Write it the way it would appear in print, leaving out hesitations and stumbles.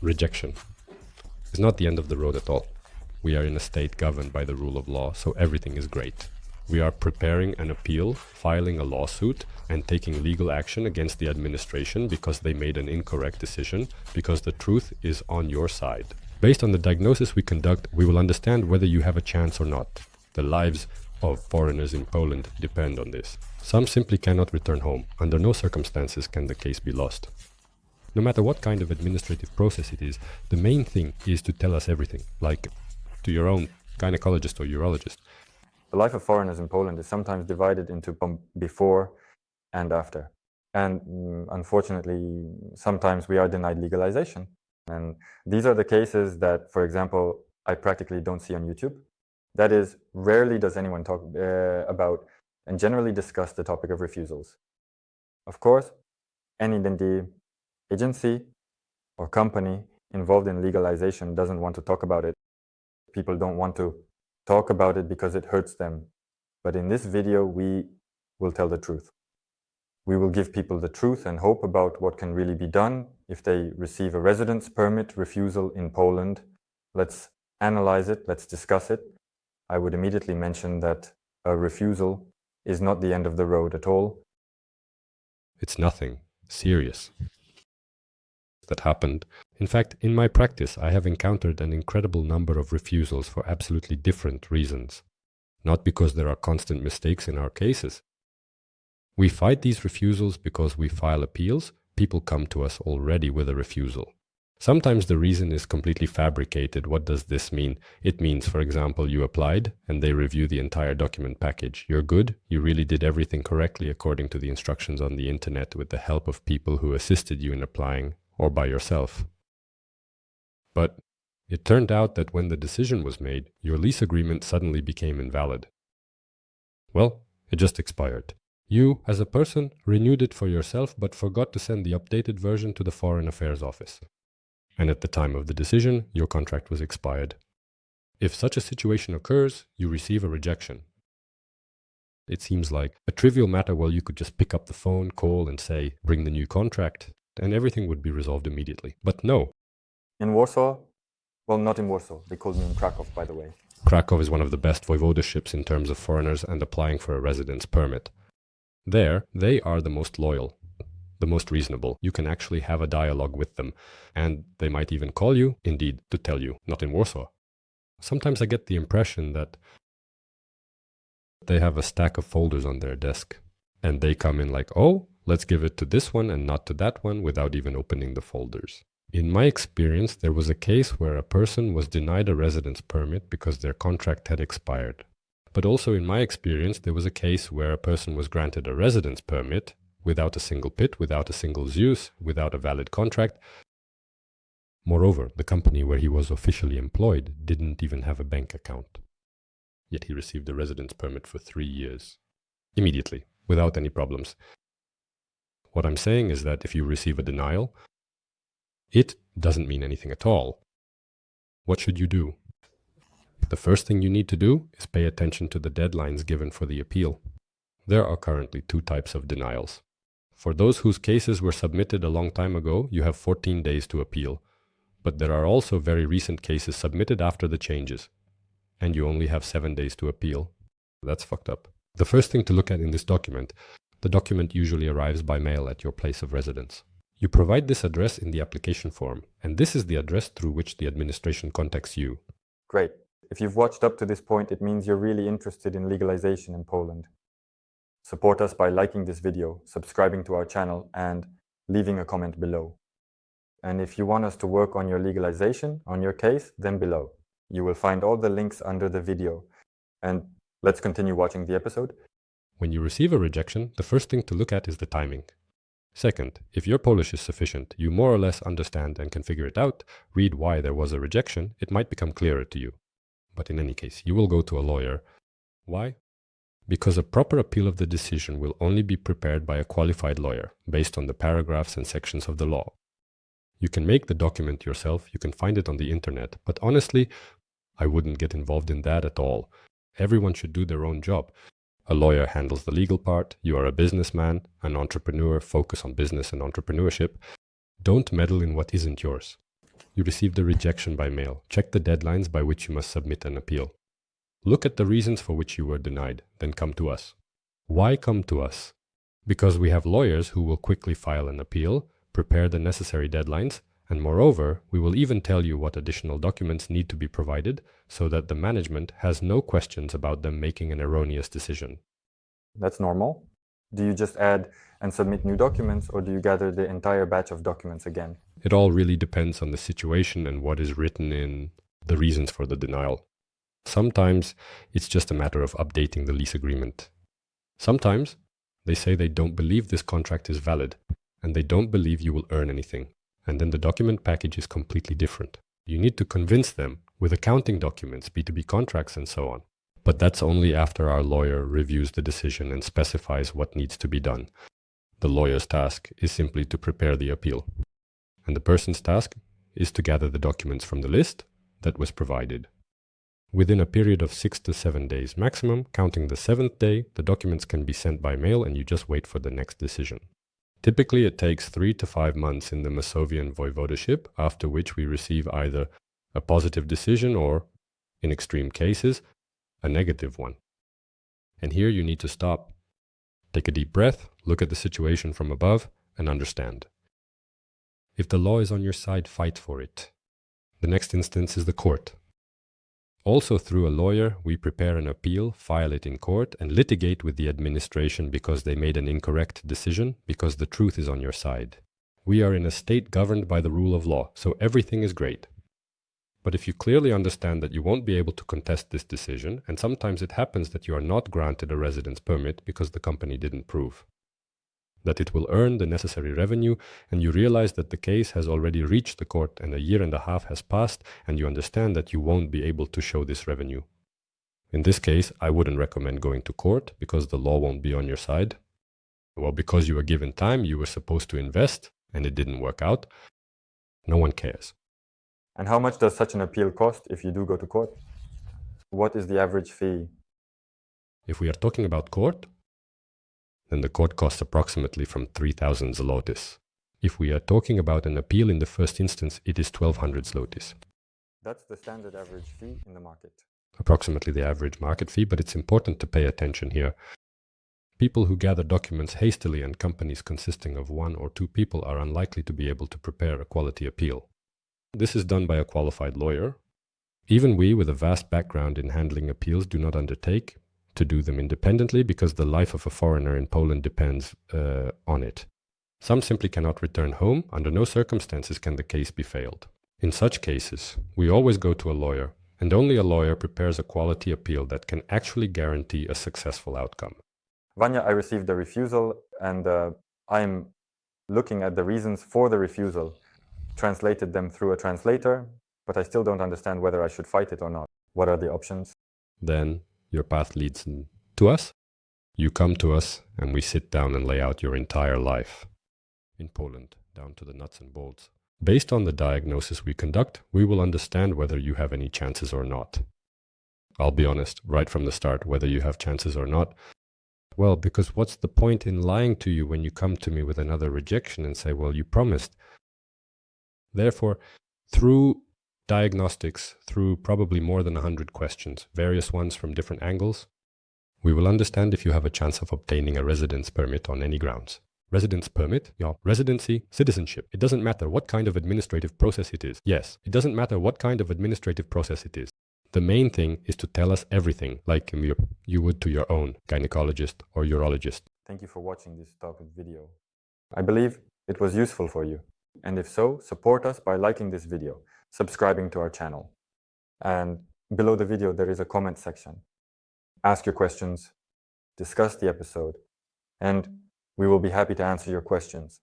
Rejection is not the end of the road at all. We are in a state governed by the rule of law, so everything is great. We are preparing an appeal, filing a lawsuit, and taking legal action against the administration because they made an incorrect decision, because the truth is on your side. Based on the diagnosis we conduct, we will understand whether you have a chance or not. The lives of foreigners in Poland depend on this. Some simply cannot return home. Under no circumstances can the case be lost. No matter what kind of administrative process it is, the main thing is to tell us everything, like to your own gynecologist or urologist. The life of foreigners in Poland is sometimes divided into before and after. And unfortunately, sometimes we are denied legalization. And these are the cases that, for example, I practically don't see on YouTube. That is, rarely does anyone talk about and generally discuss the topic of refusals. Of course, any agency or company involved in legalization doesn't want to talk about it. People don't want to talk about it because it hurts them. But in this video, we will tell the truth. We will give people the truth and hope about what can really be done if they receive a residence permit refusal in Poland. Let's analyze it, let's discuss it. I would immediately mention that a refusal is not the end of the road at all. It's nothing serious that happened. In fact, in my practice, I have encountered an incredible number of refusals for absolutely different reasons. Not because there are constant mistakes in our cases. We fight these refusals because we file appeals. People come to us already with a refusal. Sometimes the reason is completely fabricated. What does this mean? It means, for example, you applied and they review the entire document package. You're good. You really did everything correctly according to the instructions on the internet with the help of people who assisted you in applying or by yourself. But it turned out that when the decision was made, your lease agreement suddenly became invalid. Well, it just expired. You, as a person, renewed it for yourself but forgot to send the updated version to the Foreign Affairs Office. And at the time of the decision, your contract was expired. If such a situation occurs, you receive a rejection. It seems like a trivial matter. Well, you could just pick up the phone, call and say, bring the new contract, and everything would be resolved immediately. But no. In Warsaw, well, not in Warsaw, they called me in Krakow, by the way. Krakow is one of the best voivodeships in terms of foreigners and applying for a residence permit. There, they are the most loyal, the most reasonable. You can actually have a dialogue with them, and they might even call you, indeed, to tell you, not in Warsaw. Sometimes I get the impression that they have a stack of folders on their desk, and they come in like, oh, let's give it to this one and not to that one without even opening the folders. In my experience, there was a case where a person was denied a residence permit because their contract had expired. But also in my experience, there was a case where a person was granted a residence permit without a single PIT, without a single ZUS, without a valid contract. Moreover, the company where he was officially employed didn't even have a bank account. Yet he received a residence permit for 3 years. Immediately, without any problems. What I'm saying is that if you receive a denial, it doesn't mean anything at all. What should you do? The first thing you need to do is pay attention to the deadlines given for the appeal. There are currently 2 types of denials. For those whose cases were submitted a long time ago, you have 14 days to appeal. But there are also very recent cases submitted after the changes, and you only have 7 days to appeal. That's fucked up. The first thing to look at in this document, the document usually arrives by mail at your place of residence. You provide this address in the application form, and this is the address through which the administration contacts you. Great. If you've watched up to this point, it means you're really interested in legalization in Poland. Support us by liking this video, subscribing to our channel, and leaving a comment below. And if you want us to work on your legalization, on your case, then below. You will find all the links under the video. And let's continue watching the episode. When you receive a rejection, the first thing to look at is the timing. Second, if your Polish is sufficient, you more or less understand and can figure it out, read why there was a rejection, it might become clearer to you. But in any case, you will go to a lawyer. Why? Because a proper appeal of the decision will only be prepared by a qualified lawyer, based on the paragraphs and sections of the law. You can make the document yourself, you can find it on the internet, but honestly, I wouldn't get involved in that at all. Everyone should do their own job. A lawyer handles the legal part, you are a businessman, an entrepreneur, focus on business and entrepreneurship. Don't meddle in what isn't yours. You received a rejection by mail. Check the deadlines by which you must submit an appeal. Look at the reasons for which you were denied, then come to us. Why come to us? Because we have lawyers who will quickly file an appeal, prepare the necessary deadlines, and moreover, we will even tell you what additional documents need to be provided so that the management has no questions about them making an erroneous decision. That's normal. Do you just add and submit new documents, or do you gather the entire batch of documents again? It all really depends on the situation and what is written in the reasons for the denial. Sometimes it's just a matter of updating the lease agreement. Sometimes they say they don't believe this contract is valid and they don't believe you will earn anything. And then the document package is completely different. You need to convince them with accounting documents, B2B contracts, and so on. But that's only after our lawyer reviews the decision and specifies what needs to be done. The lawyer's task is simply to prepare the appeal. And the person's task is to gather the documents from the list that was provided. Within a period of 6 to 7 days maximum, counting the 7th day, the documents can be sent by mail and you just wait for the next decision. Typically, it takes 3 to 5 months in the Masovian voivodeship, after which we receive either a positive decision or, in extreme cases, a negative one. And here you need to stop, take a deep breath, look at the situation from above, and understand. If the law is on your side, fight for it. The next instance is the court. Also, through a lawyer, we prepare an appeal, file it in court, and litigate with the administration because they made an incorrect decision, because the truth is on your side. We are in a state governed by the rule of law, so everything is great. But if you clearly understand that you won't be able to contest this decision, and sometimes it happens that you are not granted a residence permit because the company didn't prove that it will earn the necessary revenue, and you realize that the case has already reached the court and a year and a half has passed, and you understand that you won't be able to show this revenue. In this case, I wouldn't recommend going to court because the law won't be on your side. Well, because you were given time, you were supposed to invest, and it didn't work out. No one cares. And how much does such an appeal cost if you do go to court? What is the average fee? If we are talking about court, then the court costs approximately from 3,000 zlotys. If we are talking about an appeal in the first instance, it is 1,200 zlotys. That's the standard average fee in the market. Approximately the average market fee, but it's important to pay attention here. People who gather documents hastily and companies consisting of 1 or 2 people are unlikely to be able to prepare a quality appeal. This is done by a qualified lawyer. Even we, with a vast background in handling appeals, do not undertake to do them independently because the life of a foreigner in Poland depends on it. Some simply cannot return home. Under no circumstances can the case be failed. In such cases, we always go to a lawyer, and only a lawyer prepares a quality appeal that can actually guarantee a successful outcome. Vanya, I received a refusal, and I'm looking at the reasons for the refusal, translated them through a translator, but I still don't understand whether I should fight it or not. What are the options? Then your path leads to us. You come to us and we sit down and lay out your entire life in Poland, down to the nuts and bolts. Based on the diagnosis we conduct, we will understand whether you have any chances or not. I'll be honest, right from the start, whether you have chances or not. Well, because what's the point in lying to you when you come to me with another rejection and say, well, you promised? Therefore, through diagnostics, through probably more than 100 questions, various ones from different angles, we will understand if you have a chance of obtaining a residence permit on any grounds. Residence permit, residency, citizenship. It doesn't matter what kind of administrative process it is. Yes, it doesn't matter what kind of administrative process it is. The main thing is to tell us everything, like you would to your own gynecologist or urologist. Thank you for watching this topic video. I believe it was useful for you. And if so, support us by liking this video, subscribing to our channel. And below the video, there is a comment section. Ask your questions, discuss the episode, and we will be happy to answer your questions.